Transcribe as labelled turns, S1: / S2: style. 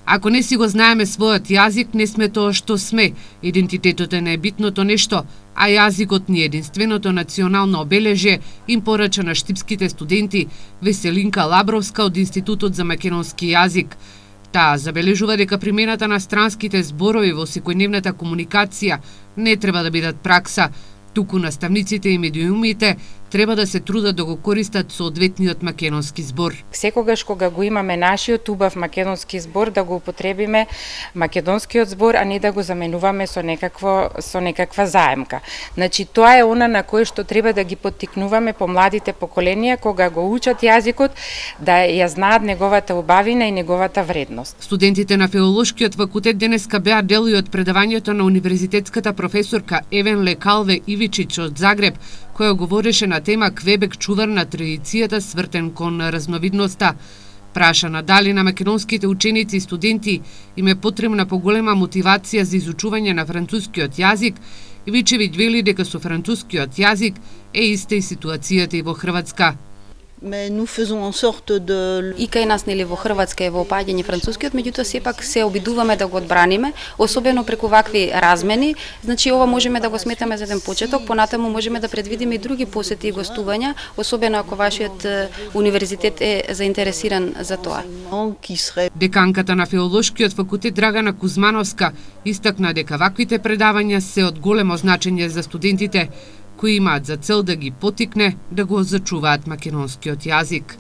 S1: Ако не си го знаеме својот јазик, не сме тоа што сме. Идентитетот е најбитното нешто, а јазикот ни е единственото национално обележје, им порача на штипските студенти Веселинка Лабровска од Институтот за македонски јазик. Таа забележува дека примената на странските зборови во секојдневната комуникација не треба да бидат пракса, туку наставниците и медиумите треба да се трудат да го користат соодветниот македонски збор.
S2: Секогаш кога го имаме нашиот убав македонски збор, да го употребиме македонскиот збор, а не да го заменуваме со некаква заемка. Значи тоа е она на кое што треба да ги поттикнуваме помладите поколенија кога го учат јазикот, да ја знаат неговата убавина и неговата вредност.
S1: Студентите на Филолошкиот факултет денеска беа дел и од предавањето на универзитетската професорка Евен Лекалве Ивичич од Загреб, која говореше на тема Квебек чувар на традицијата свртен кон разновидноста. Прашана дали на македонските ученици и студенти им е потребна поголема мотивација за изучување на францускиот јазик, Ивичевиќ вели дека со францускиот јазик е иста и ситуацијата и во Хрватска.
S3: И кај нас нели во Хрватска е во опаѓање францускиот, меѓутоа сепак се обидуваме да го одбраниме, особено преку вакви размени. Значи ова можеме да го сметаме за еден почеток, понатаму можеме да предвидиме и други посети и гостувања, особено ако вашиот универзитет е заинтересиран за тоа.
S1: Деканката на Филолошкиот факултет Драгана Кузмановска истакна дека ваквите предавања се од големо значење за студентите, кои имаат за цел да ги поттикне да го зачуваат македонскиот јазик.